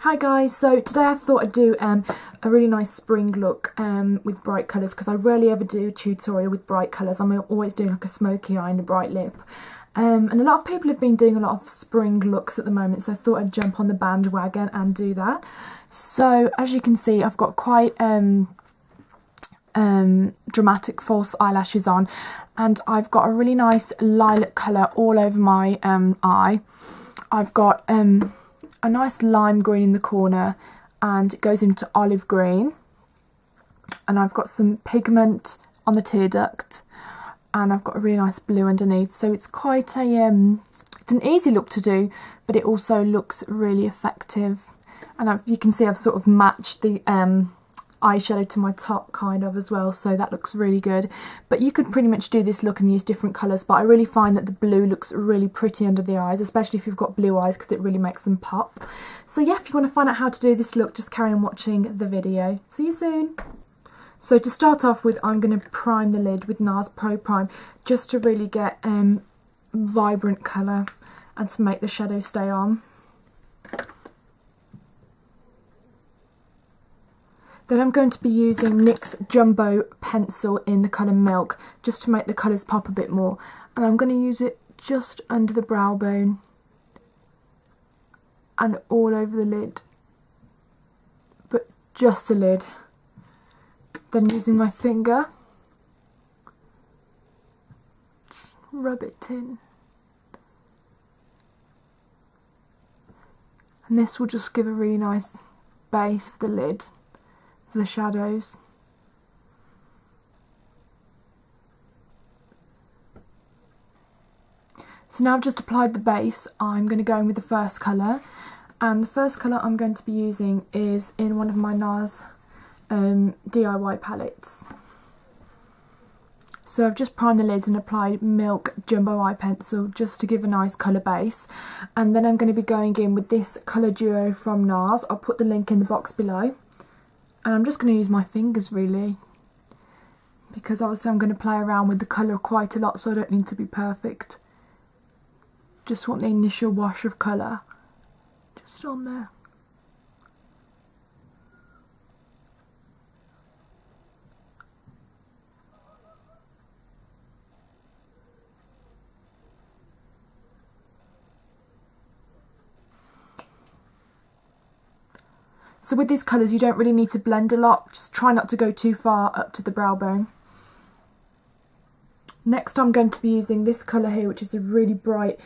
Hi guys, so today I thought I'd do a really nice spring look with bright colours, because I rarely ever do a tutorial with bright colours. I'm always doing like a smoky eye and a bright lip. And a lot of people have been doing a lot of spring looks at the moment, so I thought I'd jump on the bandwagon and do that. So as you can see, I've got quite dramatic false eyelashes on, and I've got a really nice lilac colour all over my eye. I've got a nice lime green in the corner, and it goes into olive green, and I've got some pigment on the tear duct, and I've got a really nice blue underneath. So it's quite a it's an easy look to do, but it also looks really effective. And you can see I've sort of matched the eyeshadow to my top kind of as well, so that looks really good. But you could pretty much do this look and use different colours, but I really find that the blue looks really pretty under the eyes, especially if you've got blue eyes, because it really makes them pop. So yeah, if you want to find out how to do this look, just carry on watching the video. See you soon! So to start off with, I'm going to prime the lid with NARS Pro Prime, just to really get vibrant colour and to make the shadow stay on. Then I'm going to be using NYX Jumbo Pencil in the colour Milk, just to make the colours pop a bit more. And I'm going to use it just under the brow bone and all over the lid, but just the lid. Then using my finger, just rub it in. And this will just give a really nice base for the lid, for the shadows. So now I've just applied the base, I'm going to go in with the first colour. And the first colour I'm going to be using is in one of my NARS DIY palettes. So I've just primed the lids and applied Milk Jumbo Eye Pencil just to give a nice colour base. And then I'm going to be going in with this colour duo from NARS. I'll put the link in the box below. And I'm just going to use my fingers really, because obviously I'm going to play around with the colour quite a lot, so I don't need to be perfect. Just want the initial wash of colour just on there. So with these colours you don't really need to blend a lot, just try not to go too far up to the brow bone. Next I'm going to be using this colour here, which is a really bright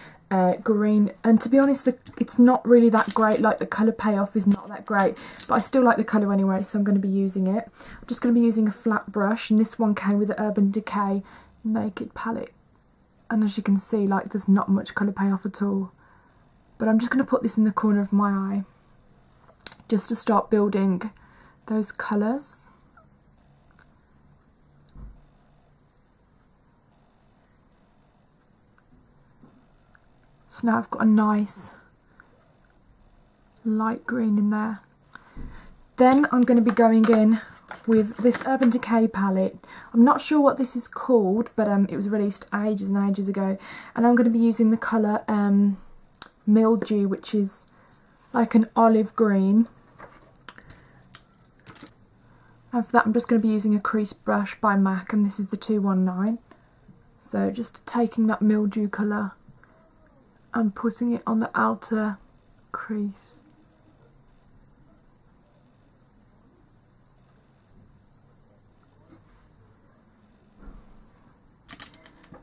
green, and to be honest it's not really that great, like the colour payoff is not that great, but I still like the colour anyway, so I'm going to be using it. I'm just going to be using a flat brush, and this one came with the Urban Decay Naked palette, and as you can see, like, there's not much colour payoff at all. But I'm just going to put this in the corner of my eye, just to start building those colours. So now I've got a nice light green in there. Then I'm going to be going in with this Urban Decay palette. I'm not sure what this is called, but it was released ages and ages ago. And I'm going to be using the colour Mildew, which is like an olive green. And for that I'm just going to be using a crease brush by MAC, and this is the 219. So just taking that mildew colour and putting it on the outer crease.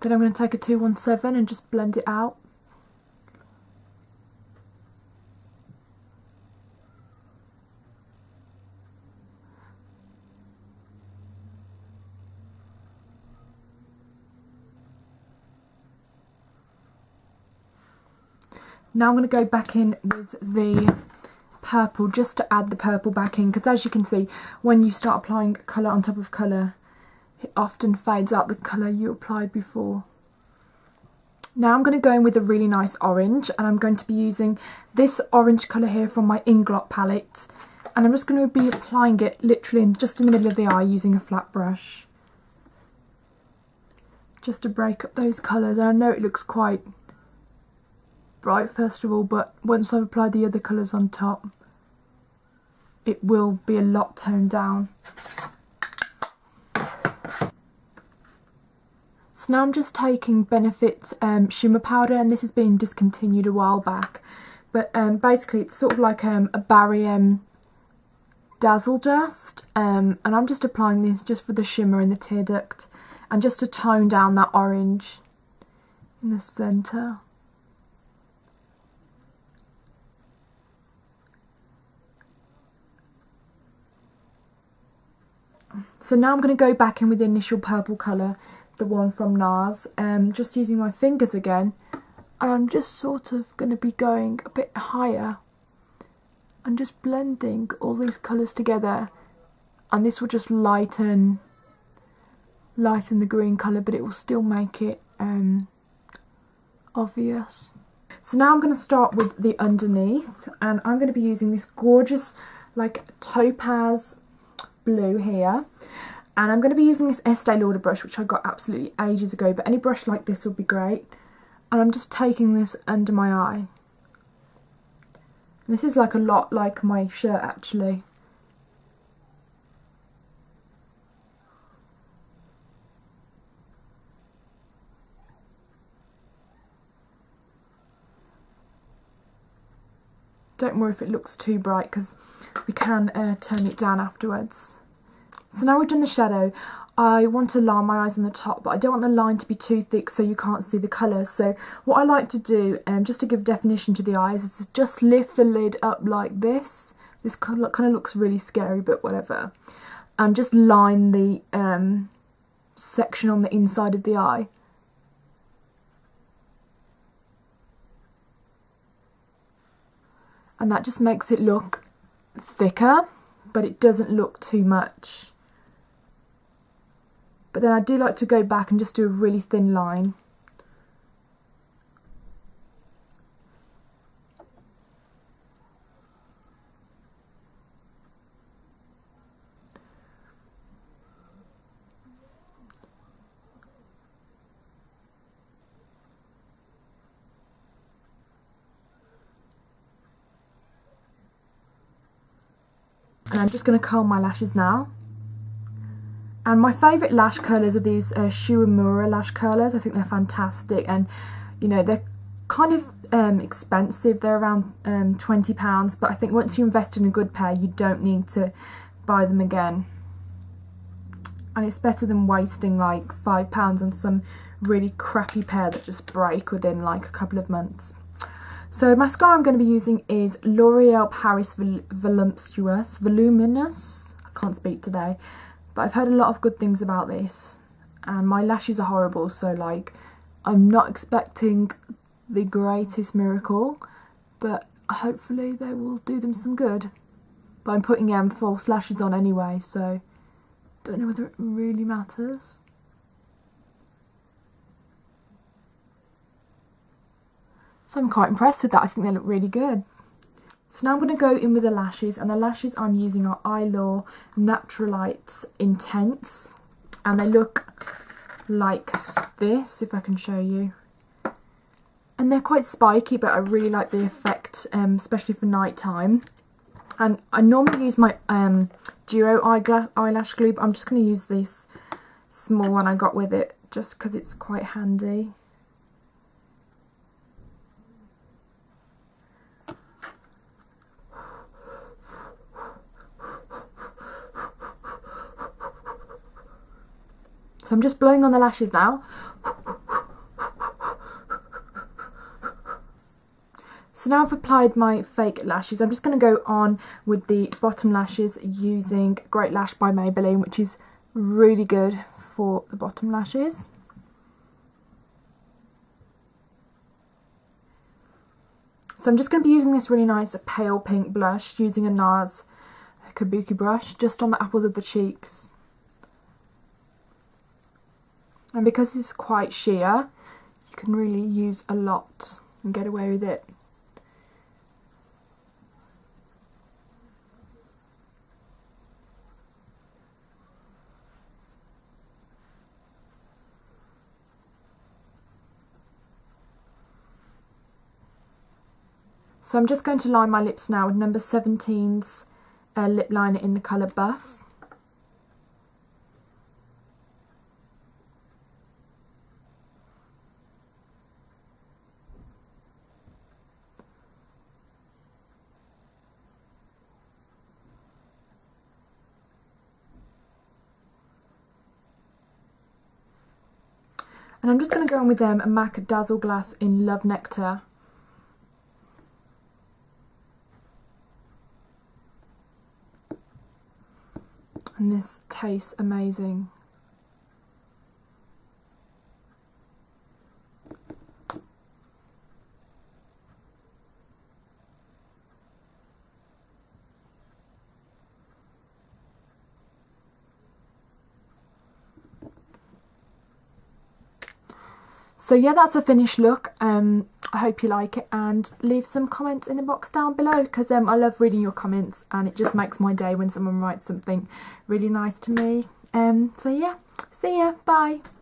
Then I'm going to take a 217 and just blend it out. Now I'm going to go back in with the purple, just to add the purple back in, because as you can see, when you start applying colour on top of colour, it often fades out the colour you applied before. Now I'm going to go in with a really nice orange, and I'm going to be using this orange colour here from my Inglot palette, and I'm just going to be applying it literally just in the middle of the eye using a flat brush, just to break up those colours. And I know it looks quite bright first of all, but once I've applied the other colours on top, it will be a lot toned down. So now I'm just taking Benefit shimmer powder, and this has been discontinued a while back, but basically it's sort of like a Barry Dazzle Dust, and I'm just applying this just for the shimmer in the tear duct and just to tone down that orange in the centre. So now I'm going to go back in with the initial purple colour, the one from NARS, just using my fingers again, and I'm just sort of going to be going a bit higher and just blending all these colours together, and this will just lighten the green colour, but it will still make it obvious. So now I'm going to start with the underneath, and I'm going to be using this gorgeous like topaz blue here, and I'm going to be using this Estee Lauder brush, which I got absolutely ages ago, but any brush like this would be great, and I'm just taking this under my eye. And this is like a lot like my shirt actually. Don't worry if it looks too bright, because we can turn it down afterwards. So now we've done the shadow, I want to line my eyes on the top, but I don't want the line to be too thick so you can't see the colours. So what I like to do, just to give definition to the eyes, is just lift the lid up like this. This kind of looks really scary, but whatever. And just line the section on the inside of the eye. And that just makes it look thicker, but it doesn't look too much. But then I do like to go back and just do a really thin line. And I'm just going to curl my lashes now. And my favourite lash curlers are these Shuimura lash curlers. I think they're fantastic, and you know, they're kind of expensive. They're around £20, but I think once you invest in a good pair, you don't need to buy them again. And it's better than wasting like £5 on some really crappy pair that just break within like a couple of months. So mascara I'm going to be using is L'Oreal Paris Voluminous. I can't speak today. But I've heard a lot of good things about this, and my lashes are horrible, so like I'm not expecting the greatest miracle, but hopefully they will do them some good. But I'm putting false lashes on anyway, so don't know whether it really matters. So I'm quite impressed with that. I think they look really good. So now I'm going to go in with the lashes, and the lashes I'm using are Eyeliner Naturalites Intense, and they look like this, if I can show you. And they're quite spiky, but I really like the effect, especially for night time. And I normally use my Duo eyelash glue, but I'm just going to use this small one I got with it, just because it's quite handy. So I'm just blowing on the lashes now. So now I've applied my fake lashes. I'm just going to go on with the bottom lashes using Great Lash by Maybelline, which is really good for the bottom lashes. So I'm just going to be using this really nice pale pink blush using a NARS Kabuki brush just on the apples of the cheeks. And because it's quite sheer, you can really use a lot and get away with it. So I'm just going to line my lips now with number 17's a lip liner in the colour Buff. And I'm just going to go in with a MAC Dazzle Glass in Love Nectar. And this tastes amazing. So yeah, that's a finished look. I hope you like it, and leave some comments in the box down below, because I love reading your comments and it just makes my day when someone writes something really nice to me. So yeah, see ya, bye.